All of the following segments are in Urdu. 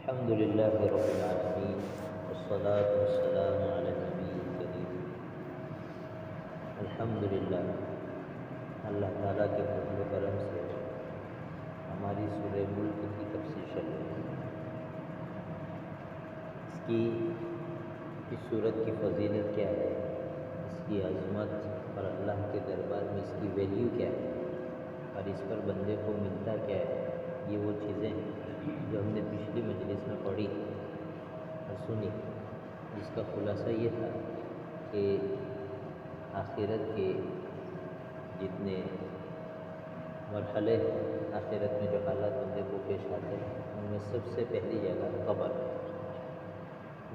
الحمد للہ رب العالمین والصلاة والسلام علی النبی الکریم۔ الحمد للہ، اللہ تعالیٰ کے فضل و کرم سے ہماری سورہ ملک کی تفسیر چل رہی ہے۔ اس سورت کی فضیلت کیا ہے، اس کی عظمت اور اللہ کے دربار میں اس کی ویلیو کیا ہے اور اس پر بندے کو ملتا کیا ہے، یہ وہ چیزیں ہیں جو ہم نے پچھلی مجلس میں پڑھی اور سنی، جس کا خلاصہ یہ تھا کہ آخرت کے جتنے مرحلے ہیں، آخرت میں جو حالات بندے کو پیش آتے ہیں، ان میں سب سے پہلی جگہ قبر ہے۔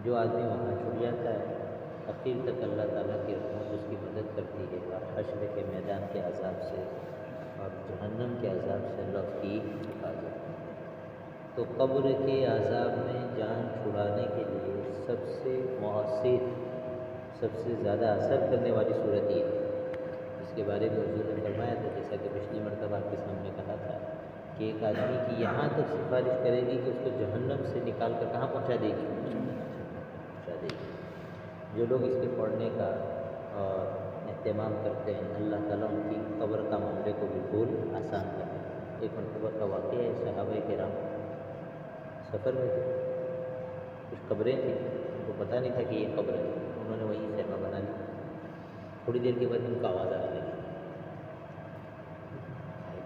جو آدمی وہاں چھوٹ جاتا ہے، اخیر تک اللہ تعالیٰ کی رحمت اس کی مدد کرتی ہے اور حشر کے میدان کے عذاب سے اور جہنم کے عذاب سے اللہ اس کی حفاظت۔ تو قبر کے عذاب میں جان چھڑانے کے لیے سب سے مؤثر، سب سے زیادہ اثر کرنے والی صورت یہ ہے، اس کے بارے میں حضور نے فرمایا تھا، جیسا کہ پچھلی مرتبہ آپ کے سامنے کہا تھا کہ ایک آدمی کی یہاں تک سفارش کرے گی کہ اس کو جہنم سے نکال کر کہاں پہنچا دے گی، پہنچا دے گی۔ جو لوگ اس کے پڑھنے کا اور اہتمام کرتے ہیں، اللہ تعالیٰ ان کی قبر کا معاملے کو بالکل آسان کرے۔ ایک مرتبہ کا واقعہ ہے، صحابہ کرام سفر میں تھے، کچھ قبریں تھیں، ان کو پتہ نہیں تھا کہ یہ قبر ہے، انہوں نے وہیں خیمہ بنا لی۔ تھوڑی دیر کے بعد ان کو آواز آنے لگی،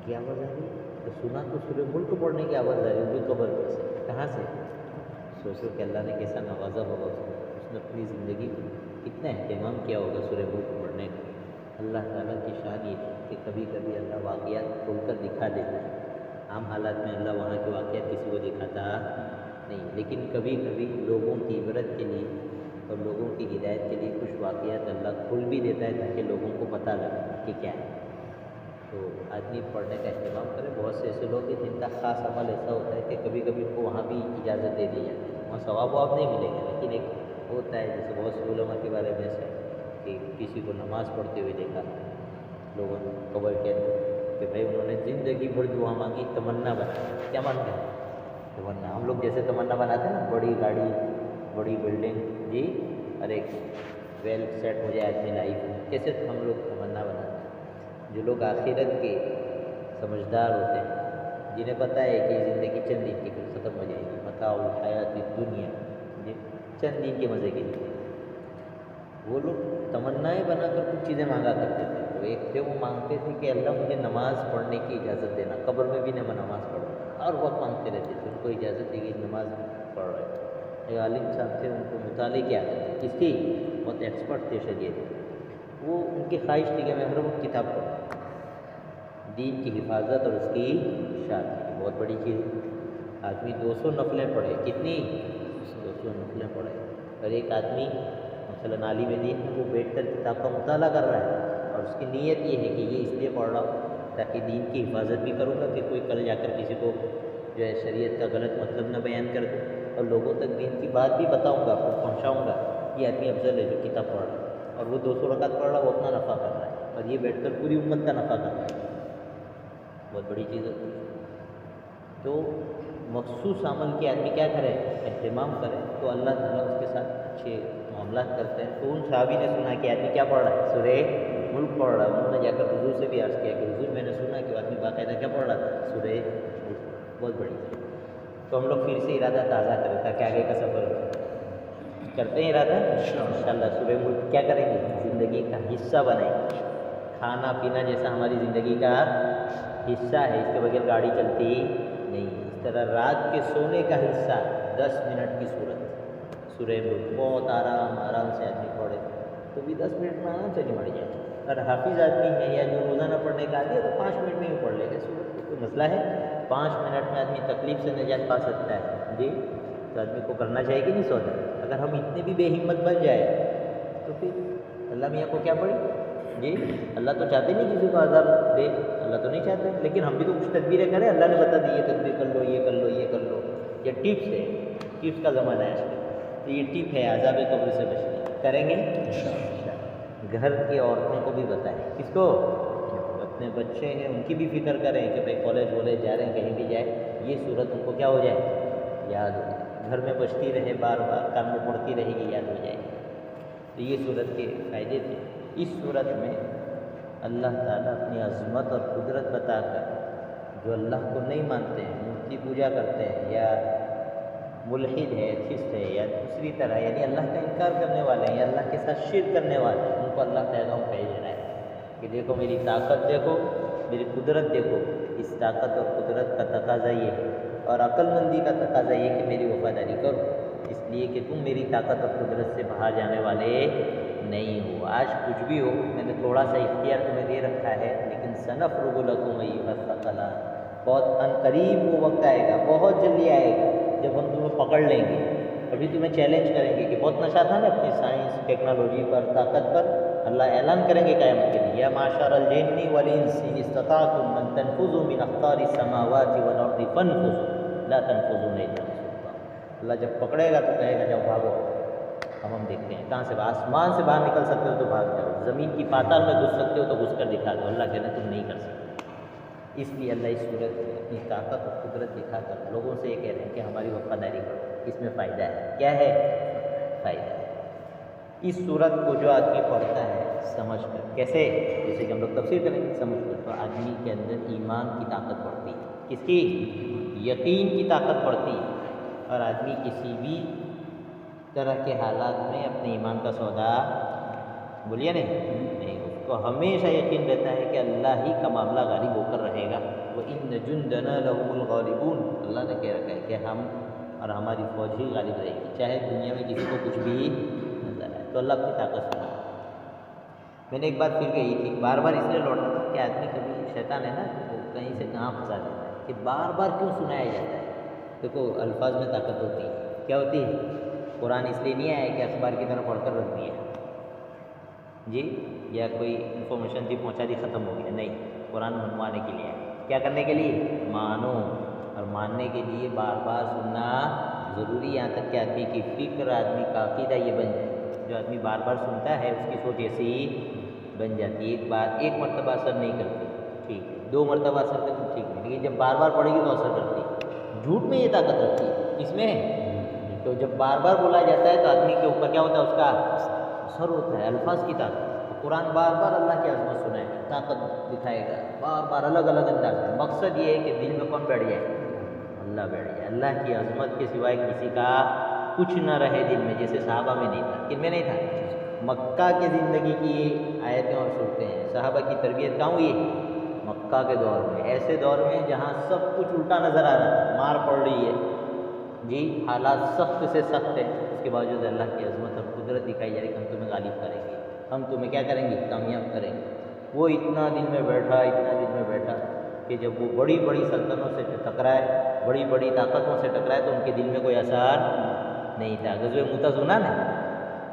کی آواز آ رہی ہے، تو سنا تو سورہ ملک پڑھنے کی آواز آ رہی ہے، ان کی قبر پر سے، کہاں سے؟ سوچو کہ اللہ نے کیسا نوازا ہوگا اس نے اپنی زندگی کو کتنا اہتمام کیا ہوگا سورہ ملک پڑھنے کا۔ اللہ تعالیٰ کی شان یہ ہے کہ کبھی کبھی اللہ واقعات کھول کر دکھا دیتا ہے۔ عام حالات میں اللہ وہاں کے واقعات کسی کو دکھاتا نہیں، لیکن کبھی کبھی لوگوں کی عبرت کے لیے اور لوگوں کی ہدایت کے لیے کچھ واقعات اللہ کھول بھی دیتا ہے تاکہ لوگوں کو پتہ لگے کہ کیا ہے۔ تو آدمی پڑھنے کا اہتمام کرے۔ بہت سے ایسے لوگ ہیں جن کا خاص عمل ایسا ہوتا ہے کہ کبھی کبھی ان کو وہاں بھی اجازت دے دی جاتی ہے، وہاں ثواب واب نہیں ملے گا، لیکن ایک ہوتا ہے، جیسے بہت سے علماء کے بارے میں ایسا ہے کہ کسی کو نماز پڑھتے ہوئے دیکھا لوگوں نے قبر کے اندر کہ بھائی انہوں نے زندگی بھر دعا مانگی، تمنا بنا، کیا مانگتے ہیں؟ تمنا۔ ہم لوگ جیسے تمنا بناتے ہیں نا، بڑی گاڑی، بڑی بلڈنگ، جی، اور ایک ویل سیٹ ہو جائے آدمی لائف میں، کیسے ہم لوگ تمنا بناتے ہیں۔ جو لوگ آخرت کے سمجھدار ہوتے ہیں، جنہیں پتہ ہے کہ زندگی چند دن کی پھر ختم ہو جائے گی، متاع الحیات الدنیا، جی، چند دن کے مزے کے لیے، وہ لوگ تمنائیں بنا کر کچھ چیزیں مانگا کرتے تھے۔ تو ایک تھے، وہ مانگتے تھے کہ اللہ مجھے نماز پڑھنے کی اجازت دینا، قبر میں بھی میں نماز پڑھوں، ہر وقت مانگتے رہتے تھے، ان کو اجازت دی گئی نماز پڑھ رہے۔ ایک عالم صاحب تھے، ان کو مطالعے کی عادت تھی، کس کی؟ بہت ایکسپرٹ تھے شریعت، وہ ان کی خواہش تھی کہ میں ہر وقت کتاب پڑھوں، دین کی حفاظت اور اس کی شان، بہت بڑی چیز ہے۔ آدمی 200 نفلیں پڑھے، کتنی؟ 200 نفلیں پڑھے، اور ایک آدمی مثلاً عالم دین ہے، وہ بیٹھ کر کتاب کا مطالعہ کر رہا ہے اور اس کی نیت یہ ہے کہ یہ اس لیے پڑھ رہا ہوں تاکہ دین کی حفاظت بھی کروں گا کہ کوئی کل جا کر کسی کو جو ہے شریعت کا غلط مطلب نہ بیان کر دے، اور لوگوں تک دین کی بات بھی بتاؤں گا، پہنچاؤں گا۔ یہ آدمی افضل ہے جو کتاب پڑھ رہا ہے، اور وہ 200 رکعت پڑھ رہا ہے، وہ اپنا نفع کر رہا ہے، اور یہ بیٹھ کر پوری امت کا نفع کر رہا ہے، بہت بڑی چیز ہوتی ہے۔ تو مخصوص عمل کے آدمی کیا کرے؟ اہتمام کرے، تو اللہ تعالیٰ اس کے ساتھ اچھے معاملات کرتے ہیں۔ تو ان صحابی نے سنا کہ آدمی کیا پڑھ رہا ہے؟ سورہ ملک پڑھ رہا ہے۔ انہوں نے جا کر حضور سے بھی عرض کیا کہ حضور میں نے سنا کہ آدمی باقاعدہ کیا پڑھ رہا تھا؟ سورہ ملک، بہت بڑی چیز۔ تو ہم لوگ پھر سے ارادہ تازہ کریں تاکہ آگے کا سفر کرتے ہیں، ارادہ انشاءاللہ سورہ ملک کیا کریں گے؟ زندگی کا حصہ بنائیں گے۔ کھانا پینا جیسا ہماری زندگی کا حصہ ہے، اس کے بغیر گاڑی چلتی نہیں، اس طرح رات کے سونے کا حصہ 10 منٹ کی صورت سورہ ملک، بہت آرام سے آدمی پڑھے تو بھی 10 منٹ میں آرام سے نمٹ جائے۔ اگر حافظ آدمی ہے یا جو روزانہ پڑھنے کا عادی ہے تو 5 منٹ میں ہی پڑھ لے گا سورت، کوئی مسئلہ ہے؟ 5 منٹ میں آدمی تکلیف سے نجات پا سکتا ہے، جی، تو آدمی کو کرنا چاہیے کہ نہیں سوچا؟ اگر ہم اتنے بھی بے ہمت بن جائے تو پھر اللہ میاں کو کیا پڑی؟ جی، اللہ تو چاہتے نہیں کسی کو عذاب دے، اللہ تو نہیں چاہتے، لیکن ہم بھی تو کچھ تدبیریں کریں۔ اللہ نے بتا دی یہ تدبیر کر لو، یہ کر لو، یہ کر لو، یہ ٹپس ہے، ٹپس کا زمانہ ہے آج کل، تو یہ ٹپ ہے عذاب قبر سے بچنے، کریں گے انشاءاللہ۔ گھر کی عورتوں کو بھی بتائیں، کس کو؟ اپنے بچے ہیں ان کی بھی فکر کریں کہ بھائی کالج والج جا رہے ہیں، کہیں بھی جائے، یہ صورت ان کو کیا ہو جائے؟ یاد ہو جائے۔ گھر میں بجتی رہے، بار بار کان میں پڑتی رہے گی، یاد ہو جائے گی۔ تو یہ صورت کے فائدے تھے۔ اس صورت میں اللہ تعالیٰ اپنی عظمت اور قدرت بتا کر جو اللہ کو نہیں مانتے ہیں، مورتی پوجا کرتے ہیں، یا ملحد ہے، ایتھسٹ ہے، یا دوسری طرح یعنی اللہ کا انکار کرنے والے ہیں یا اللہ کے ساتھ شرک کرنے والے ہیں، ان کو اللہ پیغام بھیج رہا ہے کہ دیکھو میری طاقت، دیکھو میری قدرت، دیکھو اس طاقت اور قدرت کا تقاضا یہ ہے، اور عقل مندی کا تقاضا یہ کہ میری وفاداری کرو، اس لیے کہ تم میری طاقت اور قدرت سے باہر جانے والے نہیں ہو۔ آج کچھ بھی ہو، میں نے تھوڑا سا اختیار تمہیں دے رکھا ہے، لیکن سنفرغ لکم ایھا الثقلان، بہت ان قریب وہ وقت آئے گا، بہت جلدی آئے گا جب ہم تمہیں پکڑ لیں گے، ابھی تمہیں چیلنج کریں گے کہ بہت نشہ تھا نا اپنی سائنس ٹیکنالوجی پر، طاقت پر، اللہ اعلان کریں گے قیامت کے لیے، یا معشر الجن والانس ان استطعتم ان تنفذوا من اقطار السماوات والارض فانفذوا لا تنفذون الا بسلطان۔ اللہ جب پکڑے گا تو کہے گا جاؤ بھاگو، ہم دیکھتے ہیں کہاں سے، آسمان سے باہر نکل سکتے ہو تو بھاگ جاؤ، زمین کی پاتال میں گھس سکتے ہو تو گھس کر دکھا دو، اللہ کہتے ہیں تم نہیں کر سکتے۔ اس لیے اللہ اس صورت میں اپنی طاقت اور قدرت دکھا کر لوگوں سے یہ کہہ رہے ہیں کہ ہماری وفاداری کرو، اس میں فائدہ ہے۔ کیا ہے فائدہ؟ اس صورت کو جو آدمی پڑھتا ہے سمجھ کر، کیسے؟ جیسے کہ ہم لوگ تفسیر کریں گے، سمجھ کر، تو آدمی کے اندر ایمان کی طاقت بڑھتی ہے۔ کس کی؟ یقین کی طاقت بڑھتی ہے، اور آدمی کسی بھی طرح کے حالات میں اپنے ایمان کا سودا، بولیے نہیں، اس کو ہمیشہ یقین رہتا ہے کہ اللہ ہی کا معاملہ غالب ہو کر رہے گا۔ وَإِنَّ جُنْدَنَا لَهُمُ الْغَالِبُونَ، اللہ نے کہہ رکھا ہے کہ ہم اور ہماری فوج ہی غالب رہے گی، چاہے دنیا میں کسی کو کچھ بھی نظر آئے۔ تو اللہ اپنی طاقت سنا۔ میں نے ایک بات پھر کہی تھی، بار بار اس لیے لوٹا تھا کہ آدمی کبھی، شیطان ہے نا، کہیں سے کہاں پھنسا دیتا ہے کہ بار بار کیوں سنایا جاتا ہے۔ دیکھو الفاظ میں طاقت ہوتی ہے، کیا ہوتی ہے؟ قرآن اس لیے نہیں آیا کہ اخبار کی طرح پڑھ کر رکھ دیا جی، یا کوئی انفارمیشن تھی پہنچا دی ختم ہو گیا، نہیں، قرآن منوانے کے لیے ہے۔ کیا کرنے کے لیے؟ مانو، اور ماننے کے لیے بار بار سننا ضروری، یہاں تک کہ آدمی کی فکر، آدمی کا عقیدہ یہ بن جائے۔ جو آدمی بار بار سنتا ہے اس کی سوچ ایسی بن جاتی ہے، ایک بات ایک مرتبہ اثر نہیں کرتی، ٹھیک ہے، 2 مرتبہ اثر کرتی، ٹھیک ہے، لیکن جب بار بار پڑھے گی تو اثر کرتی ہے۔ جھوٹ میں یہ طاقت رکھتی ہے، اس میں تو جب بار بار بولا جاتا ہے تو آدمی کے اوپر کیا ہوتا ہے؟ اس کا اثر ہوتا ہے، الفاظ کی طاقت۔ قرآن بار بار اللہ کی عظمت سنائے گا، طاقت دکھائے گا، بار بار الگ الگ انداز میں۔ مقصد یہ ہے کہ دل میں کون بیٹھ جائے؟ اللہ بیٹھ جائے، اللہ کی عظمت کے سوائے کسی کا کچھ نہ رہے دل میں، جیسے صحابہ میں نہیں تھا۔ کن میں نہیں تھا؟ مکہ کی زندگی کی آیتیں اور صورتیں ہیں، صحابہ کی تربیت کہاں ہوئی ہے؟ مکہ کے دور میں، ایسے دور میں جہاں سب کچھ الٹا نظر آ رہا ہے، مار پڑ رہی ہے جی، حالات سخت سے سخت ہیں، اس کے باوجود اللہ کی عظمت اور قدرت دکھائی جا رہی کہ ہم تمہیں غالب کریں گے، ہم تمہیں کیا کریں گے؟ کامیاب کریں گے۔ وہ اتنا دل میں بیٹھا، اتنا دل میں بیٹھا کہ جب وہ بڑی بڑی سلطنتوں سے ٹکرائے، بڑی بڑی طاقتوں سے ٹکرائے تو ان کے دل میں کوئی اثر نہیں تھا۔ غزوہ مؤتہ سنا نا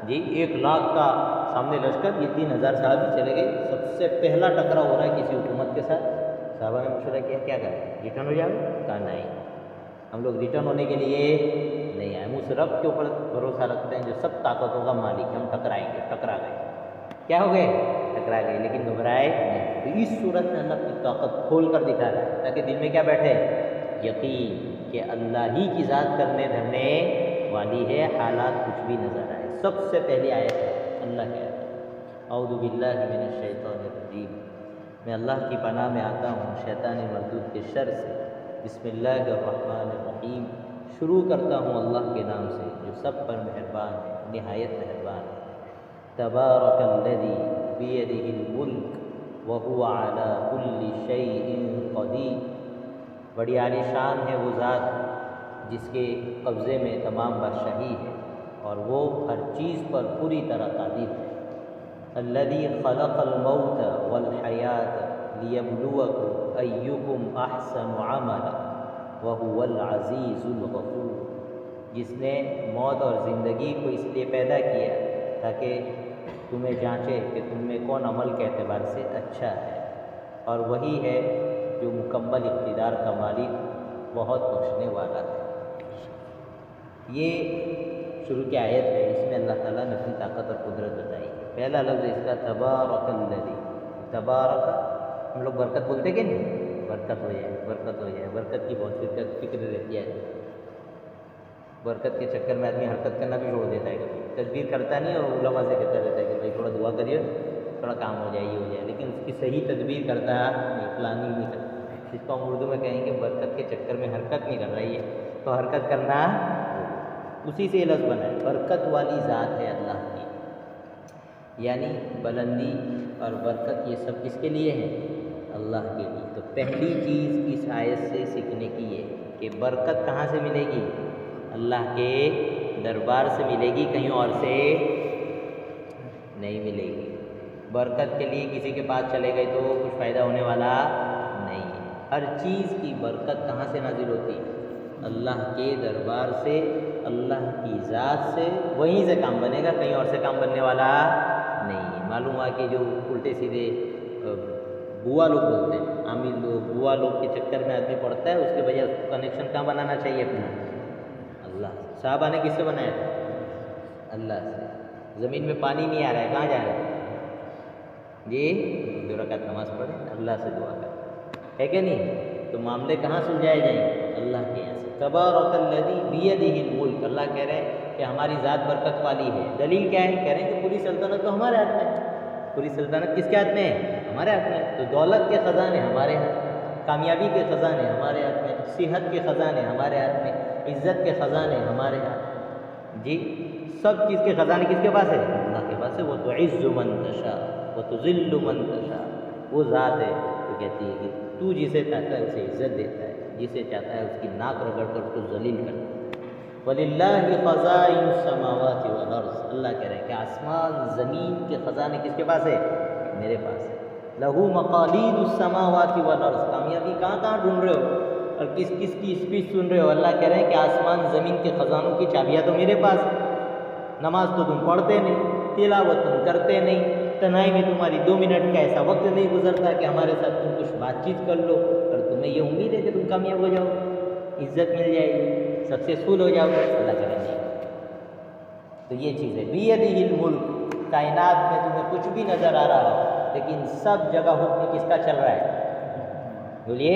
جی، 1,00,000 کا سامنے لشکر، یہ 3,000 صحابی چلے گئے، سب سے پہلا ٹکرا ہو رہا ہے کسی حکومت کے ساتھ۔ صحابہ نے مشورہ کیا، کیا کریں؟ ریٹرن ہو جائے؟ کہا نہیں، ہم لوگ ریٹرن ہونے کے لیے نہیں آئے، اس رب کے اوپر بھروسہ رکھتے ہیں جو سب طاقتوں کا مالک ہے، ہم ٹکرائیں گے۔ ٹکرا گئے، کیا ہو گئے؟ ٹکرا گئے، لیکن گھبرائے نہیں۔ تو اس صورت میں اللہ اپنی طاقت کھول کر دکھا رہا ہے تاکہ دل میں کیا بیٹھے؟ یقین کہ اللہ ہی کی ذات کرنے دھرنے والی ہے، حالات کچھ بھی نظر آئے۔ سب سے پہلی آیت ہے اللہ کہتا ہے اعوذ باللہ من الشیطان الرجیم، میں اللہ کی پناہ میں آتا ہوں شیطان مردود کے شر سے۔ بسم اللہ الرحمن الرحیم، شروع کرتا ہوں اللہ کے نام سے جو سب پر مہربان ہے، نہایت مہربان ہے۔ تبارک الذی بیدہ الملک وہو علی کل شیء قدیر، بڑی عالی شان ہے وہ ذات جس کے قبضے میں تمام بادشاہی ہے اور وہ ہر چیز پر پوری طرح قادر ہے۔ الذی خلق الموت والحیات لیبلوکم ایکم احسن عملا وہو العزیز الغفور، جس نے موت اور زندگی کو اس لیے پیدا کیا تاکہ تمہیں جانچے کہ تم میں کون عمل کے اعتبار سے اچھا ہے، اور وہی ہے جو مکمل اقتدار کا مالک، بہت بخشنے والا ہے۔ یہ شروع کی آیت ہے، اس میں اللہ تعالیٰ نے اپنی طاقت اور قدرت بتائی۔ پہلا لفظ اس کا تبارک الذی، تبارک، ہم لوگ برکت بولتے کہ نہیں؟ برکت ہو جائے، برکت ہو جائے، برکت کی بہت فکر رہتی ہے، برکت کے چکر میں آدمی حرکت کرنا بھی چھوڑ دیتا ہے کبھی، تدبیر کرتا نہیں اور علماء سے کہتا رہتا ہے کہ بھائی تھوڑا دعا کریے، تھوڑا کام ہو جائے، یہ ہو جائے، لیکن اس کی صحیح تدبیر کرتا نہیں، پلاننگ نہیں کرتا، جس کو ہم اردو میں کہیں گے برکت کے چکر میں حرکت نہیں کر رہی ہے، تو حرکت کرنا اسی سے لفظ بنا ہے، برکت والی ذات ہے اللہ کی، یعنی بلندی اور برکت یہ سب کس کے لیے ہے؟ اللہ کے لیے۔ تو پہلی چیز اس آیت سے سیکھنے کی ہے کہ برکت کہاں سے ملے گی؟ اللہ کے دربار سے ملے گی، کہیں اور سے نہیں ملے گی۔ برکت کے لیے کسی کے پاس چلے گئے تو کچھ فائدہ ہونے والا نہیں ہے۔ ہر چیز کی برکت کہاں سے نازل ہوتی؟ اللہ کے دربار سے، اللہ کی ذات سے، وہیں سے کام بنے گا، کہیں اور سے کام بننے والا نہیں ہے۔ معلوم ہوا کہ جو الٹے سیدھے بوا لوگ بولتے ہیں، عامل لوگ، بوا لوگ کے چکر میں آدمی پڑتا ہے، اس کے بجائے اس کو کنیکشن کہاں بنانا چاہیے اپنا؟ اللہ سے۔ صحابہ نے کس سے بنایا تھا؟ اللہ سے۔ زمین میں پانی نہیں آ رہا ہے، کہاں جا رہا ہے؟ جی 2 رکعت نماز پڑھیں، اللہ سے دعا کریں، ہے کہ نہیں؟ تو معاملے کہاں سلجھائے جائیں گے؟ اللہ کے یہاں سے۔ تبارک الذی بیدہ الملک، اللہ کہہ رہے ہیں کہ ہماری ذات برکت والی ہے۔ دلیل کیا ہے؟ کہہ رہے ہیں کہ پوری سلطنت تو ہمارے ہاتھ میں ہے۔ پوری سلطنت کس کے ہاتھ میں ہے؟ ہمارے ہاتھ میں۔ تو دولت کے خزانے ہمارے ہاتھ میں، کامیابی کے خزانے ہمارے ہاتھ میں، صحت کے خزانے ہمارے ہاتھ میں، عزت کے خزانے ہمارے ہاتھ میں، جی سب چیز کے خزانے کس کے پاس ہے؟ اللہ کے پاس ہے۔ وہ تعز من تشاء و تذل من تشاء، وہ ذات ہے جو کہتی ہے کہ تو جسے چاہتا ہے اسے عزت دیتا ہے، جسے چاہتا ہے اس کی ناک رگڑ کر اس کو ذلیل کرتا ہے۔ وَلِلَّهِ خَزَائِنُ السَّمَاوَاتِ وَالْأَرْضِ، اللہ کہہ رہے ہیں کہ آسمان زمین کے خزانے کس کے پاس ہے؟ میرے پاس ہے۔ لَهُ مَقَالِيدُ السَّمَاوَاتِ وَالْأَرْضِ، کامیابی کہاں کہاں ڈھونڈ رہے ہو اور کس کس کی اسپیچ سن رہے ہو؟ اللہ کہہ رہے ہیں کہ آسمان زمین کے خزانوں کی چابیاں تو میرے پاس ہے۔ نماز تو تم پڑھتے نہیں، تلاوت تم کرتے نہیں، تنہائی میں تمہاری 2 منٹ کا ایسا وقت نہیں گزرتا کہ ہمارے ساتھ تم کچھ بات چیت کر لو، اور تمہیں یہ امید ہے کہ تم کامیاب ہو جاؤ، عزت مل جائے گی، سکسیسفل ہو جاؤ، اللہ کرے نہیں۔ تو یہ چیز ہے بیدہ الملک، کائنات میں تمہیں کچھ بھی نظر آ رہا ہو لیکن سب جگہ حکم کس کا چل رہا ہے؟ بولیے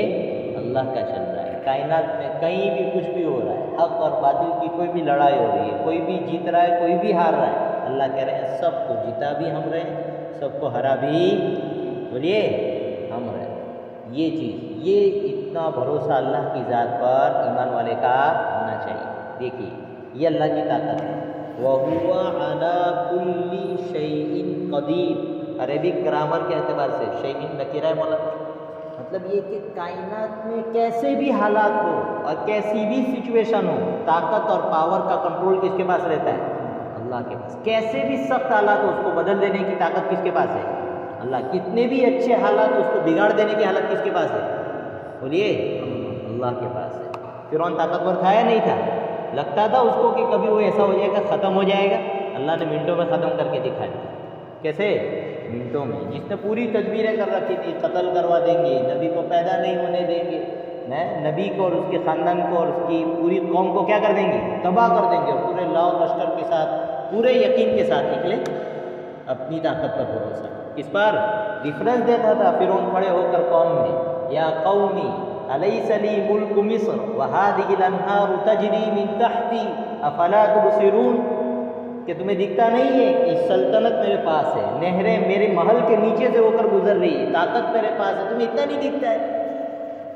اللہ کا چل رہا ہے۔ کائنات میں کہیں بھی کچھ بھی ہو رہا ہے، حق اور باطل کی کوئی بھی لڑائی ہو رہی ہے، کوئی بھی جیت رہا ہے، کوئی بھی ہار رہا ہے، اللہ کہہ رہے ہیں سب کو جیتا بھی ہم رہے ہیں، سب کو ہرا بھی بولیے ہم رہے ہیں۔ یہ چیز، یہ اتنا بھروسہ اللہ کی ذات پر ایمان والے کا ہونا چاہیے۔ دیکھیے یہ اللہ کی طاقت ہے۔ وَهُوَ عَلَىٰ كُلِّ شَيْءٍ قَدِيرٌ، عربک گرامر کے اعتبار سے شیء نکرہ ہے مولانا، مطلب یہ کہ کائنات میں کیسے بھی حالات ہو اور کیسی بھی سچویشن ہو، طاقت اور پاور کا کنٹرول کس کے پاس رہتا ہے؟ اللہ کے پاس۔ کیسے بھی سخت حالات ہو اس کو بدل دینے کی طاقت کس کے پاس ہے؟ اللہ۔ کتنے بھی اچھے حالات ہو اس کو بگاڑ دینے کی حالت کس کے پاس ہے؟ بولیے اللہ کے پاس ہے۔ فرعون طاقتور تھا یا نہیں تھا؟ لگتا تھا اس کو کہ کبھی وہ ایسا ہو جائے گا، ختم ہو جائے گا، اللہ نے منٹوں میں ختم کر کے دکھا دیا۔ کیسے؟ منٹوں میں۔ جس نے پوری تدبیریں کر رکھی تھی، قتل کروا دیں گے، نبی کو پیدا نہیں ہونے دیں گے، نبی کو اور اس کے خاندان کو اور اس کی پوری قوم کو کیا کر دیں گے؟ تباہ کر دیں گے، اور پورے لاؤ لشکر کے ساتھ پورے یقین کے ساتھ نکلے، اپنی طاقت پر بھروسہ کس پر؟ ریفرنس دیتا تھا فرعون کھڑے ہو کر قوم میں، یا قومی الیس لی ملک مصر وہذہ الانہار تجری من تحتی افلا تبصرون، کہ تمہیں دکھتا نہیں ہے کہ سلطنت میرے پاس ہے، نہریں میرے محل کے نیچے سے ہو کر گزر رہی ہے، طاقت میرے پاس ہے، تمہیں اتنا نہیں دکھتا ہے؟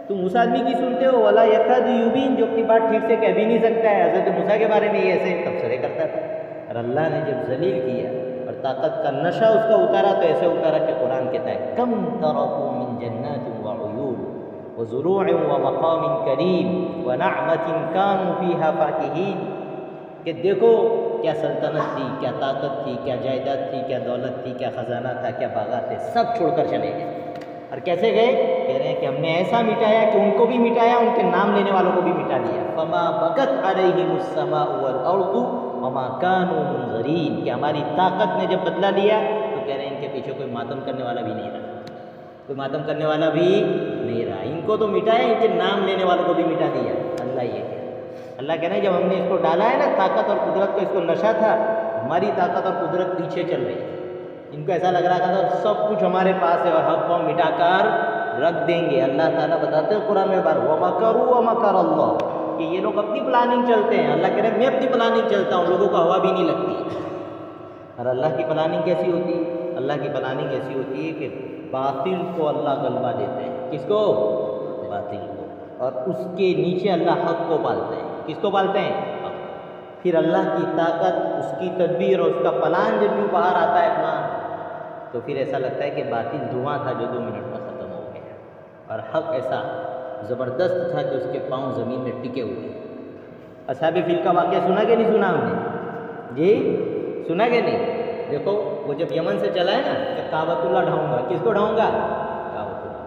تم اس آدمی کی سنتے ہو ولا یکاد یبین، جو اپنی بات ٹھیک سے کہہ بھی نہیں سکتا ہے۔ حضرت موسیٰ کے بارے میں یہ ایسے تبصرے کرتا تھا، اور اللہ نے جب ذلیل کیا اور طاقت کا نشہ اس کا اتارا تو ایسے اتارا کہ قرآن کہتا ہے کم ترکوا من جنات وعیون وزروع ومقام کریم ونعمت کانوا فیہا فاکہین، کہ دیکھو کیا سلطنت تھی، کیا طاقت تھی، کیا جائیداد تھی، کیا دولت تھی، کیا خزانہ تھا، کیا باغات تھے، سب چھوڑ کر چلے گئے۔ اور کیسے گئے؟ کہہ رہے ہیں کہ ہم نے ایسا مٹایا کہ ان کو بھی مٹایا، ان کے نام لینے والوں کو بھی مٹا دیا۔ فما بغت علیہم السماء والارض وما كانوا منظرین، کہ ہماری طاقت نے جب بدلہ لیا تو کہہ رہے ہیں ان کے پیچھے کوئی ماتم کرنے والا بھی نہیں رہا، کوئی ماتم کرنے والا بھی نہیں رہا، ان کو تو مٹایا، ان کے نام لینے والوں کو بھی مٹا دیا۔ اللہ یہ کہہ رہے ہیں، اللہ کہہ رہے ہیں جب ہم نے اس کو ڈالا ہے نا، طاقت اور قدرت کو، اس کو نشہ تھا، ہماری طاقت اور قدرت پیچھے چل رہی ہے، ان کو ایسا لگ رہا تھا سب کچھ ہمارے پاس ہے اور حق کو مٹا کر رکھ دیں گے۔ اللہ تعالیٰ بتاتے ہیں قرآن میں بار وَمَكَرُوا وَمَكَرَ اللَّهُ، کہ یہ لوگ اپنی پلاننگ چلتے ہیں. اللہ کہہ رہے ہیں میں اپنی پلاننگ چلتا ہوں, لوگوں کو ہوا بھی نہیں لگتی. اور اللہ کی پلاننگ کیسی ہوتی ہے؟ اللہ کی پلاننگ ایسی ہوتی ہے کہ باطل کو اللہ غلبہ دیتے ہیں. کس کو؟ باطل کو. اور اس کے نیچے اللہ حق کو پالتے ہیں. کس کو پالتے ہیں؟ حق. پھر اللہ کی طاقت, اس کی تدبیر اور اس کا پلان جب بھی باہر آتا ہے اپنا, تو پھر ایسا لگتا ہے کہ باطل دھواں تھا جو 2 منٹ میں ختم ہو گیا, اور حق ایسا زبردست تھا کہ اس کے پاؤں زمین میں ٹکے ہوئے. اصحاب فیل کا واقعہ سنا کہ نہیں سنا ہم نے؟ جی سنا کہ نہیں؟ دیکھو وہ جب یمن سے چلا ہے نا کہ کعبۃ اللہ ڈھاؤں گا. کس کو ڈھاؤں گا؟ کعبۃ اللہ.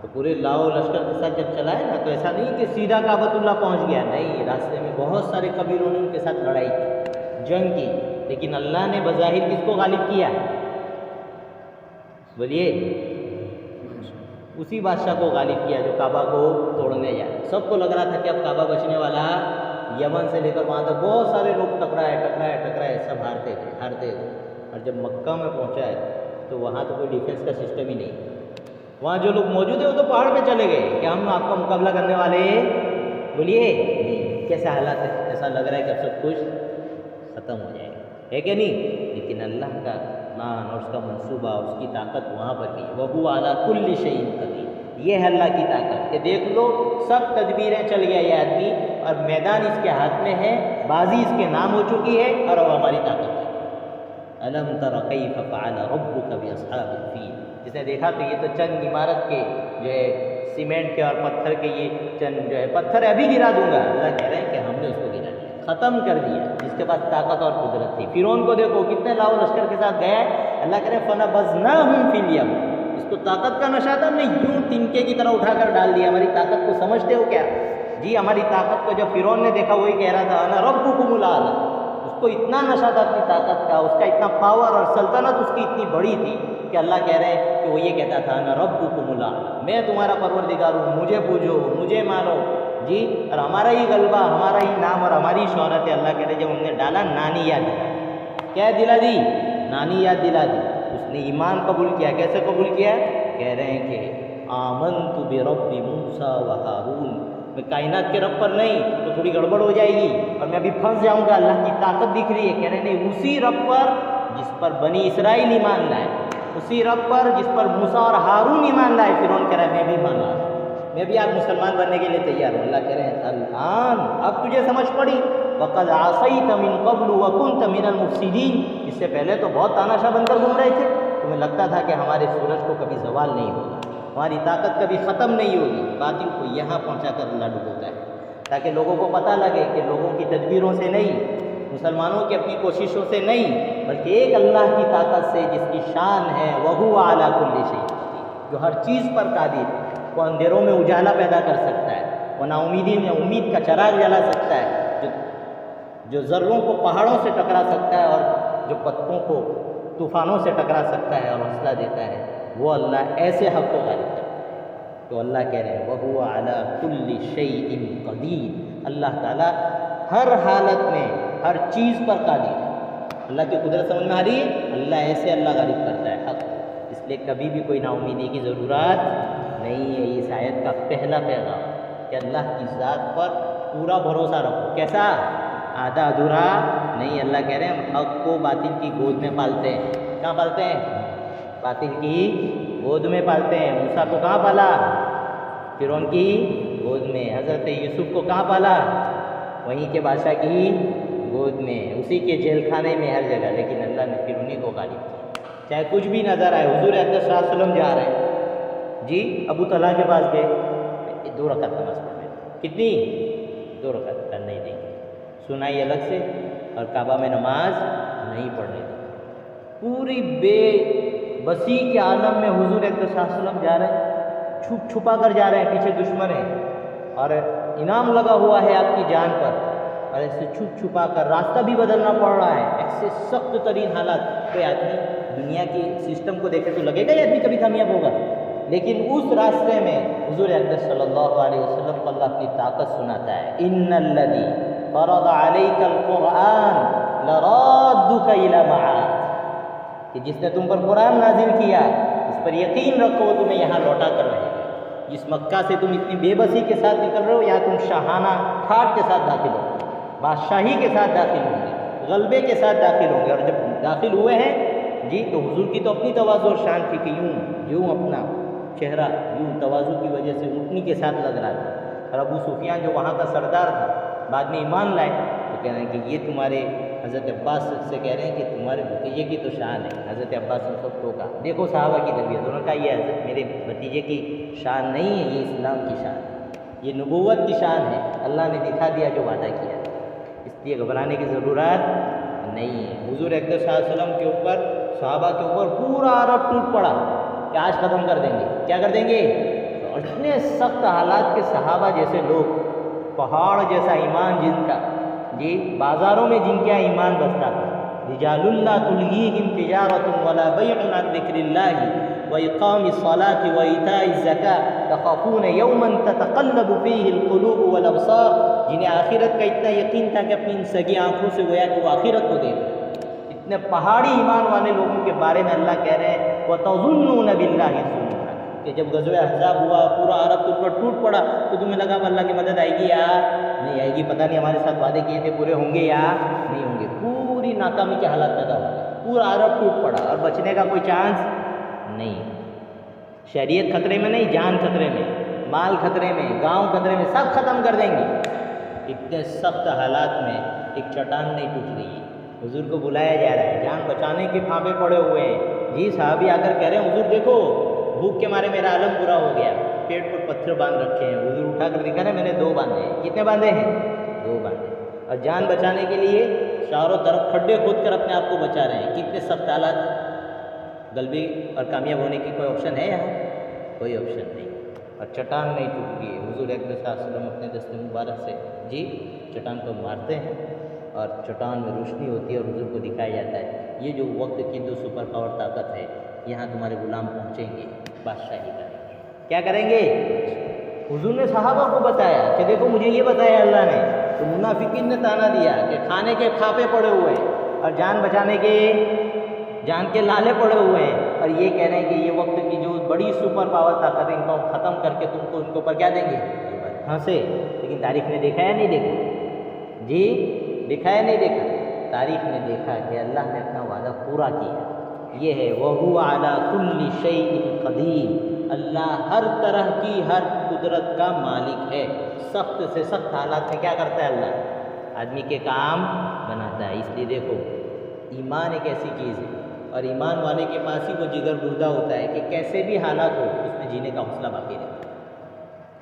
تو پورے لاؤ لشکر کے ساتھ جب چلا ہے نا, تو ایسا نہیں کہ سیدھا کعبۃ اللہ پہنچ گیا, نہیں, راستے میں بہت سارے قبیلوں نے ان کے ساتھ لڑائی کی, جنگ کی, لیکن اللہ نے بظاہر کس کو غالب کیا؟ بولیے, اسی بادشاہ کو غالب کیا جو کعبہ کو توڑنے جائے. سب کو لگ رہا تھا کہ اب کعبہ بچنے والا. یمن سے لے کر وہاں تک بہت سارے لوگ ٹکرائے, سب ہارتے تھے. اور جب مکہ میں پہنچا ہے تو وہاں تو کوئی ڈیفینس کا سسٹم ہی نہیں. وہاں جو لوگ موجود ہیں وہ تو پہاڑ پہ چلے گئے کہ ہم آپ کا مقابلہ کرنے والے. بولیے کیسے حالات ہے؟ ایسا لگ رہا ہے کہ اب سب کچھ ختم ہو جائے گا, ہے کہ نہیں؟ لیکن اللہ کا پلان اور اس کا منصوبہ, اس کی طاقت وہاں پر بھی. وَهُوَ عَلَىٰ كُلِّ شَيْءٍ قَدِيرٌ. یہ ہے اللہ کی طاقت کہ دیکھ لو سب تدبیریں چل گیا یہ آدمی, اور میدان اس کے ہاتھ میں ہے, بازی اس کے نام ہو چکی ہے, اور اب ہماری طاقت ہے. أَلَمْ تَرَ كَيْفَ فَعَلَ رَبُّكَ بِأَصْحَابِ الْفِيلِ. جس نے دیکھا تو یہ تو چند عمارت کے جو ہے سیمنٹ کے اور پتھر کے, یہ چند جو ہے پتھر ابھی گرا دوں گا. اللہ کہہ رہے ہیں کہ ہم نے اس کو گرا دیا, ختم کر دیا, جس کے پاس طاقت اور قدرت تھی. فرعون کو دیکھو کتنے لاؤ لشکر کے ساتھ گئے. اللہ کہہ رہے ہیں فَنَبَذْنَاهُمْ فِي الْيَمِّ. اس کو طاقت کا نشہ تھا, ہم نے یوں تنکے کی طرح اٹھا کر ڈال دیا. ہماری طاقت کو سمجھتے ہو کیا؟ جی ہماری طاقت کو جب فرعون نے دیکھا وہی کہہ رہا تھا انا ربکم الاعلی. اس کو اتنا نشہ تھا اپنی طاقت کا, اس کا اتنا پاور اور سلطنت اس کی اتنی بڑی تھی کہ اللہ کہہ رہے ہیں کہ وہ یہ کہتا تھا انا ربکم الاعلی, میں تمہارا پروردگار ہوں, مجھے پوجو, مجھے مانو. جی اور ہمارا ہی غلبہ, ہمارا ہی نام اور ہماری شہرت ہے. اللہ کہہ رہے جب ہم نے ڈالا نانی یاد دلا دی. کیا دلا دی؟ نانی یاد دلا دی. اس نے ایمان قبول کیا. کیسے قبول کیا؟ کہہ رہے ہیں کہ آمنت برب موسیٰ و ہارون. میں کائنات کے رب پر نہیں تو تھوڑی گڑبڑ ہو جائے گی اور میں ابھی پھنس جاؤں گا. اللہ کی طاقت دکھ رہی ہے. کہہ رہے نہیں, اسی رب پر جس پر بنی اسرائیل ایمان لائے, اسی رب پر جس پر موسیٰ اور ہارون ایمان لائے. فرعون کہہ رہا ہے میں بھی مان رہا ہوں, میں بھی آپ مسلمان بننے کے لیے تیار ہوں. اللہ کہہ رہے ہیں الآن اب تجھے سمجھ پڑی. وَقَدْ عَصَيْتَ مِن قَبْلُ وَكُنْتَ مِنَ الْمُفْسِدِينَ. اس سے پہلے تو بہت تاناشا بن کر گھوم رہے تھے, تمہیں لگتا تھا کہ ہمارے سورج کو کبھی زوال نہیں ہوگا, ہماری طاقت کبھی ختم نہیں ہوگی. باطل کو یہاں پہنچا کر اللہ ڈبوتا ہے تاکہ لوگوں کو پتہ لگے کہ لوگوں کی تدبیروں سے نہیں, مسلمانوں کی اپنی کوششوں سے نہیں, بلکہ ایک اللہ کی طاقت سے جس کی شان ہے وَهُوَ عَلَىٰ كُلِّ شَيْءٍ, جو ہر چیز پر قادر ہے. وہ اندھیروں میں اجالا پیدا کر سکتا ہے, وہ نا امیدی میں امید کا چراغ جلا سکتا ہے, جو ذروں کو پہاڑوں سے ٹکرا سکتا ہے اور جو پتوں کو طوفانوں سے ٹکرا سکتا ہے اور حوصلہ دیتا ہے. وہ اللہ ایسے حق کو غالب کرتا ہے. تو اللہ کہہ رہے ہیں وَهُوَ عَلَىٰ كُلِّ شَيْءٍ قَدِيرٌ. اللہ تعالیٰ ہر حالت میں ہر چیز پر قادر ہے. اللہ کی قدرت سمجھ میں آ رہی ہے؟ اللہ ایسے اللہ غالب کرتا ہے حق. اس لیے کبھی بھی کوئی نا امیدی کی ضرورت نہیں ہے. اس آیت کا پہلا پیغام کہ اللہ کی ذات پر پورا بھروسہ رکھو. کیسا؟ آدھا ادھورا نہیں. اللہ کہہ رہے ہیں ہم حق کو باطل کی گود میں پالتے ہیں. کہاں پالتے ہیں؟ باطل کی گود میں پالتے ہیں. موسیٰ کو کہاں پالا؟ فرعون کی گود میں. حضرت یوسف کو کہاں پالا؟ وہیں کے بادشاہ کی گود میں, اسی کے جیل خانے میں, ہر جگہ. لیکن اللہ نے پھر انہیں کو غالب کیا. چاہے کچھ بھی نظر آئے. حضور اقدس صلی اللہ علیہ وسلم جا رہے ہیں جی, ابو طلحہ کے پاس گئے, 2 رکعت نماز پڑھ لیں. کتنی؟ 2 رکعت کا نہیں دیں گے, سنائی الگ سے, اور کعبہ میں نماز نہیں پڑھنے دیں. پوری بے بسی کے عالم میں حضور اقدس صلی اللہ علیہ وسلم جا رہے ہیں, چھپ چھپا کر جا رہے ہیں, پیچھے دشمن ہے اور انعام لگا ہوا ہے آپ کی جان پر, اور ایسے چھپ چھپا کر راستہ بھی بدلنا پڑ رہا ہے. ایسے سخت ترین حالات. کوئی آدمی دنیا کی سسٹم کو دیکھے تو لگے گا یہ آدمی کبھی کامیاب ہوگا, لیکن اس راستے میں حضور اقدس صلی اللہ علیہ وسلم کو اللہ اپنی طاقت سناتا ہے. ان الذی فرض علیک القرآن لرادک الی معاد. کہ جس نے تم پر قرآن نازل کیا اس پر یقین رکھو وہ تمہیں یہاں لوٹا کر رہے گا. جس مکہ سے تم اتنی بے بسی کے ساتھ نکل رہے ہو، یا تم شاہانہ ٹھاٹ کے ساتھ داخل ہو، بادشاہی کے ساتھ داخل ہوں گے، غلبے کے ساتھ داخل ہوں گے۔ اور جب داخل ہوئے ہیں جی تو حضور کی تو اپنی تواضع اور شان تھی کہ یوں اپنا چہرہ یوں تواضع کی وجہ سے اونٹنی کے ساتھ لگ رہا تھا۔ اور ابو سفیان جو وہاں کا سردار تھا، بعد میں ایمان لائے، تو کہہ رہے ہیں کہ یہ تمہارے حضرت عباس سے کہہ رہے ہیں کہ تمہارے بھتیجے کی تو شان ہے۔ حضرت عباس نے سب ٹوکا، دیکھو صحابہ کی تربیت، انہوں نے کہا یہ حضرت میرے بھتیجے کی شان نہیں ہے، یہ اسلام کی شان ہے، یہ نبوت کی شان ہے، اللہ نے دکھا دیا جو وعدہ کیا، اس لیے گھبرانے کی ضرورت نہیں ہے۔ حضور اکرم صلی اللہ علیہ وسلم کے اوپر، صحابہ کے اوپر پورا عرب ٹوٹ پڑا کہ آج ختم کر دیں گے، کیا کر دیں گے؟ اور اتنے سخت حالات کے صحابہ جیسے لوگ، پہاڑ جیسا ایمان جن کا، جی بازاروں میں جن کا ایمان بستا تھا، رجال لا تلہیہم تجارۃ ولا بیع عن ذکر اللہ واقام الصلاۃ وایتاء الزکاۃ یخافون یوما تتقلب فیہ القلوب والابصار، جنہیں آخرت کا اتنا یقین تھا کہ اپنی ان سگی آنکھوں سے گویا کہ وہ آخرت کو دیکھ، اتنے پہاڑی ایمان والے لوگوں کے بارے میں اللہ کہہ رہے ہیں وَتَظُنُّونَ بِاللَّهِ الظُّنُونَ، کہ جب غزوہ احزاب ہوا، پورا عرب کے اوپر ٹوٹ پڑا، تو تمہیں لگا اب اللہ کی مدد آئے گی یا نہیں آئے گی، پتہ نہیں ہمارے ساتھ وعدے کیے تھے پورے ہوں گے یا نہیں ہوں گے، پوری ناکامی کے حالات پیدا ہو گئے، پورا عرب ٹوٹ پڑا اور بچنے کا کوئی چانس نہیں، شریعت خطرے میں نہیں، جان خطرے میں، مال خطرے میں، گاؤں خطرے میں، سب ختم کر دیں گے۔ اتنے سخت حالات میں ایک چٹان نہیں ٹوٹ رہی ہے، حضور کو بلایا جا رہا ہے، جان بچانے کے پھانپے پڑے ہوئے ہیں، جی صحابی آ کر کہہ رہے ہیں حضور دیکھو بھوک کے مارے میرا عالم برا ہو گیا، پیٹ پر پتھر باندھ رکھے ہیں، حضور اٹھا کر دکھا رہے میں نے 2 باندھے ہیں، کتنے باندھے ہیں؟ 2 باندھے، اور جان بچانے کے لیے چاروں طرف کھڈے کھود کر اپنے آپ کو بچا رہے ہیں، کتنے سخت حالات، غلبی اور کامیاب ہونے کی کوئی آپشن ہے یہاں؟ کوئی آپشن نہیں، اور چٹان نہیں ٹوٹتی ہے، حضور اکرم صلی اللہ علیہ وسلم اپنے دست مبارک سے جی چٹان کو مارتے ہیں اور چٹان میں روشنی ہوتی ہے اور حضور کو دکھایا جاتا ہے یہ جو وقت کی 2 سپر پاور طاقت ہے، یہاں تمہارے غلام پہنچیں گے، بادشاہی کریں گے، کیا کریں گے؟ حضور نے صحابہ کو بتایا کہ دیکھو مجھے یہ بتایا اللہ نے، تو منافقین نے تانا دیا کہ کھانے کے کھاپے پڑے ہوئے ہیں اور جان بچانے کے جان کے لالے پڑے ہوئے ہیں، اور یہ کہہ رہے ہیں کہ یہ وقت کی جو بڑی سپر پاور طاقت ہے ان کو ختم کر کے تم کو ان کے اوپر کیا دیں گے؟ ہنسے، لیکن تاریخ نے دیکھا یا نہیں دیکھا؟ جی دیکھا یا نہیں دیکھا؟ تاریخ نے دیکھا کہ اللہ نے اپنا وعدہ پورا کیا، یہ ہے وَهُوَ عَلَى كُلِّ شَيْءٍ قَدِيرٌ، اللہ ہر طرح کی ہر قدرت کا مالک ہے، سخت سے سخت حالات میں کیا کرتا ہے اللہ؟ آدمی کے کام بناتا ہے۔ اس لیے دیکھو ایمان ایک ایسی چیز ہے، اور ایمان والے کے پاس ہی وہ جگر بردہ ہوتا ہے کہ کیسے بھی حالات ہو اس میں جینے کا حوصلہ باقی رہتا ہے۔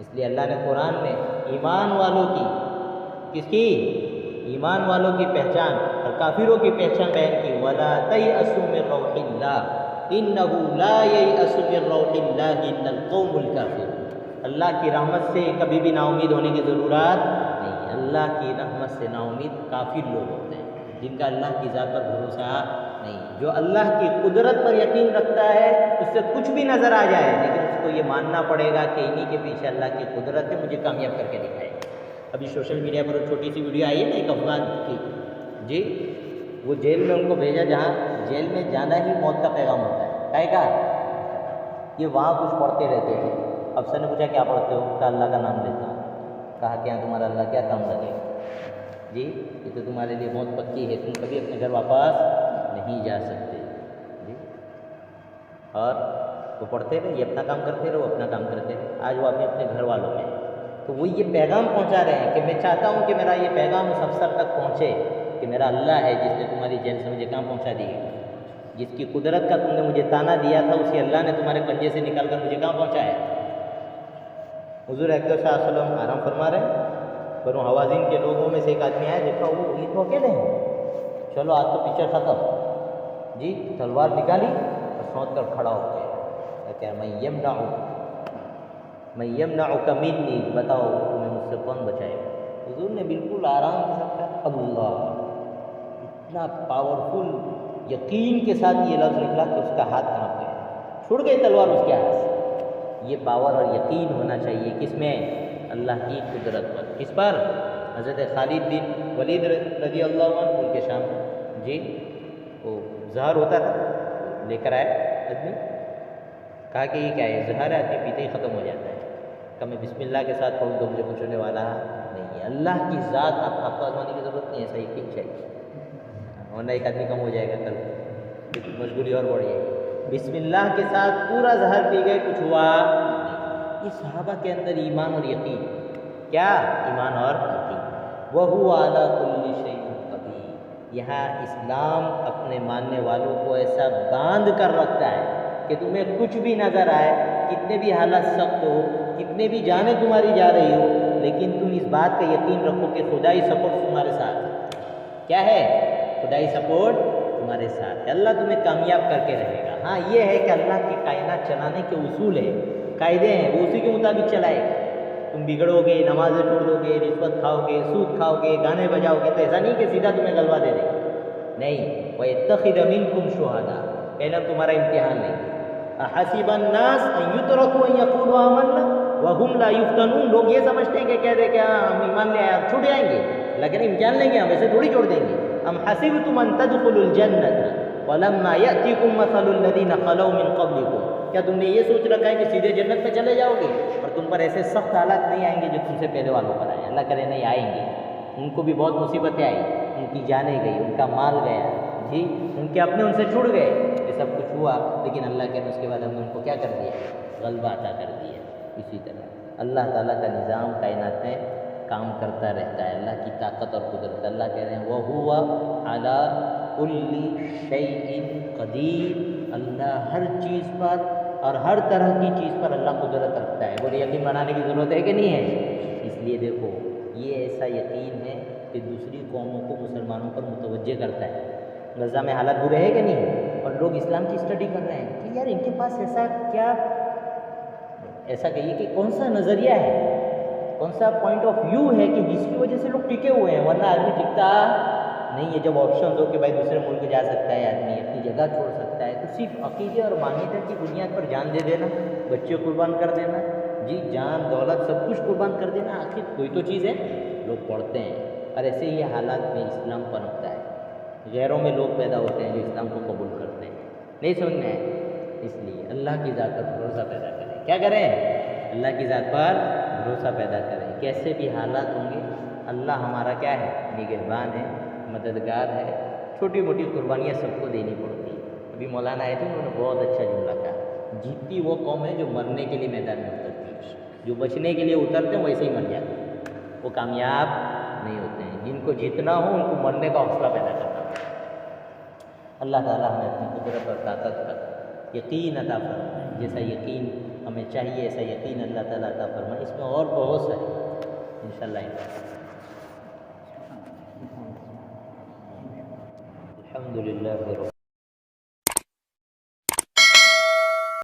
اس لیے اللہ نے قرآن میں ایمان والوں کی، کس کی؟ ایمان والوں کی پہچان اور کافروں کی پہچان بیان کی، وَلَا تَيْأَسُوا مِن رَّوْحِ اللَّهِ إِنَّهُ لَا يَيْأَسُ مِن رَّوْحِ اللَّهِ إِلَّا الْقَوْمُ الْكَافِرُونَ، اللہ کی رحمت سے کبھی بھی نا امید ہونے کی ضرورت نہیں ہے، اللہ کی رحمت سے نا امید کافر لوگ ہوتے ہیں جن کا اللہ کی ذات پر بھروسہ نہیں، جو اللہ کی قدرت پر یقین رکھتا ہے اس سے کچھ بھی نظر آ جائے لیکن اس کو یہ ماننا پڑے گا کہ انہی کے پیچھے اللہ کی قدرت ہے، مجھے کامیاب کر کے دکھائے۔ ابھی سوشل میڈیا پر چھوٹی سی ویڈیو آئی ہے نا ایک افغان کی، جی وہ جیل میں ان کو بھیجا جہاں جیل میں جانا ہی موت کا پیغام ہوتا ہے، کہے گا یہ وہاں کچھ پڑھتے رہتے تھے، افسر نے پوچھا کیا پڑھتے ہو؟ کہا اللہ کا نام لیتا ہوں۔ کہا کہ یہاں تمہارا اللہ کیا کام لگے گا؟ جی یہ تو تمہارے لیے موت پکی ہے، تم کبھی اپنے گھر واپس نہیں جا سکتے، جی اور وہ پڑھتے رہے، یہ اپنا کام کرتے رہو، اپنا کام کرتے رہے، آج وہ اپنے گھر والوں میں، تو وہ یہ پیغام پہنچا رہے ہیں کہ میں چاہتا ہوں کہ میرا یہ پیغام اس افسر تک پہنچے کہ میرا اللہ ہے جس نے تمہاری جیل سے مجھے کہاں پہنچا دی ہے، جس کی قدرت کا تم نے مجھے تانا دیا تھا اسی اللہ نے تمہارے پنجے سے نکال کر مجھے کہاں پہنچایا۔ حضور اکرم صلی اللہ علیہ وسلم آرام فرما رہے ہیں، بنو حوازن کے لوگوں میں سے ایک آدمی آیا، دیکھا وہ یہ تو اکیلے ہیں، چلو آج تو پیچھے ختم، جی تلوار نکالی اور سونت کر کھڑا ہو گیا، کیا میں یمنعک منی، بتاؤ تمہیں مجھ سے کون بچائے گا؟ حضور نے بالکل آرام کے ساتھ کہا اللہ، اتنا پاورفل یقین کے ساتھ یہ لفظ نکلا کہ اس کا ہاتھ کانپ گیا، چھوڑ گئی تلوار اس کے ہاتھ سے۔ یہ پاور اور یقین ہونا چاہیے کس میں؟ اللہ کی قدرت پر، کس پر؟ حضرت خالد بن ولید رضی اللہ عنہ ان کے شام جی وہ زہر ہوتا تھا، لے کر آئے آدمی، کہا کہ یہ کیا ہے؟ زہر ہے، آدمی پیتے ہی ختم ہو جاتا ہے، کہ میں بسم اللہ کے ساتھ پڑھوں تو مجھے کچھ ہونے والا نہیں ہے. اللہ کی ذات آپ کو آزمانے کی ضرورت نہیں ہے, ایسا یقین چاہیے, ورنہ ایک آدمی کم ہو جائے گا, کل مجبوری اور بڑھ جائے گی. بسم اللہ کے ساتھ پورا زہر پی گئے, کچھ ہوا نہیں. یہ صحابہ کے اندر ایمان اور یقین, کیا ایمان اور یقین. وَهُوَ عَلَىٰ كُلِّ شَيْءٍ قَدِيرٌ. یہاں اسلام اپنے ماننے والوں کو ایسا باندھ کر رکھتا ہے کہ تمہیں کچھ بھی نظر آئے, کتنے بھی حالات سخت ہو, کتنے بھی جانیں تمہاری جا رہی ہو, لیکن تم اس بات کا یقین رکھو کہ خدائی سپورٹ تمہارے ساتھ ہے. کیا ہے؟ خدائی سپورٹ تمہارے ساتھ ہے. اللہ تمہیں کامیاب کر کے رہے گا. ہاں یہ ہے کہ اللہ کی کائنات چلانے کے اصول ہیں, قاعدے ہیں, وہ اسی کے مطابق چلائے گا. تم بگڑو گے, نمازیں چھوڑ دو گے, رشوت کھاؤ گے, سود کھاؤ گے, گانے بجاؤ گے, تو ایسا نہیں کہ سیدھا تمہیں غلبہ دے دے گا. نہیں, وَيَتَّخِذَ مِنكُمْ شُهَدَاءَ, پہلے ہم تمہارا امتحان لیں گے. أَحَسِبَ النَّاسَ أَن يُتْرَكُوا أَن يَقُولُوا آمَنَّا وَهُمْ لَا يُفْتَنُونَ. لوگ یہ سمجھتے ہیں کہ کہہ دے کہ ہم ایمان لے آئے, چھوٹ جائیں گے, لیکن امتحان لیں گے, ہم ایسے تھوڑی چھوڑ دیں گے. أَمْ حَسِبْتُمْ أَن تَدْخُلُوا الْجَنَّةَ وَلَمَّا يَأْتِكُمْ مَثَلُ الَّذِينَ خَلَوْا مِن قَبْلِكُمْ. کیا تم نے یہ سوچ رکھا ہے کہ سیدھے جنت میں چلے جاؤ گے اور تم پر ایسے سخت حالات نہیں آئیں گے جو تم سے پہلے والوں پر آئے؟ اللہ کرے نہیں آئیں گے. ان کو بھی بہت مصیبتیں آئی, ان کی جانیں گئی, ان کا مال گیا, جی ان کے اپنے ان سے چھوڑ گئے, یہ سب کچھ ہوا, لیکن اللہ کے اس کے بعد ہم نے ان کو کیا کر دیا؟ غلبہ عطا کر دیا. اسی طرح اللہ تعالیٰ کا نظام کائنات میں کام کرتا رہتا ہے, اللہ کی طاقت اور قدرت. اللہ کہہ رہے ہیں وَهُوَ عَلَىٰ كُلِّ شَيْءٍ قَدِيرٌ. اللہ ہر چیز پر اور ہر طرح کی چیز پر اللہ قدرت رکھتا ہے. بولے یقین بنانے کی ضرورت ہے کہ نہیں ہے؟ اس لیے دیکھو یہ ایسا یقین ہے کہ دوسری قوموں کو مسلمانوں پر متوجہ کرتا ہے. غزہ میں حالات برے ہیں کہ نہیں, اور لوگ اسلام کی اسٹڈی کر رہے ہیں کہ یار ان کے پاس ایسا کیا, ایسا کہیے کہ کون سا نظریہ ہے, کون سا پوائنٹ آف ویو ہے کہ جس کی وجہ سے لوگ ٹکے ہوئے ہیں, ورنہ آدمی ٹکتا نہیں ہے. جب آپشنز ہو کہ بھائی دوسرے ملک جا سکتا ہے آدمی, اپنی جگہ چھوڑ سکتا ہے, تو صرف عقیدے اور مانیتا کی بنیاد پر جان دے دینا, بچے قربان کر دینا, جی جان دولت سب کچھ قربان کر دینا, آخر کوئی تو چیز ہے. لوگ پڑھتے ہیں, اور ایسے ہی حالات میں اسلام پنپتا ہے. غیروں میں لوگ پیدا ہوتے ہیں جو اسلام کو قبول کرتے ہیں. نہیں سمجھ میں ہے؟ اس لیے اللہ کی ذات پر بھروسہ پیدا کریں. کیا کریں؟ اللہ کی ذات پر بھروسہ پیدا کریں. کیسے بھی حالات ہوں گے, اللہ ہمارا کیا ہے؟ نگہبان ہے, مددگار ہے. چھوٹی موٹی قربانیاں سب کو دینی پڑتی ہیں. ابھی مولانا آئے تھے, انہوں نے بہت اچھا جملہ کہا, جیتتی وہ قوم ہے جو مرنے کے لیے میدان میں اترتی ہے. جو بچنے کے لیے اترتے ہیں ویسے ہی مر جاتے ہیں, وہ کامیاب نہیں ہوتے ہیں. جن کو جیتنا ہو ان کو مرنے کا حوصلہ پیدا کرنا. اللہ تعالیٰ ہمیں اپنی قدرت اور طاقت پر یقین عطا فرمائے. جیسا یقین ہمیں چاہیے ایسا یقین اللہ تعالیٰ عطا فرمائے. اس میں اور بہت سارے انشاءاللہ. الحمدللہ.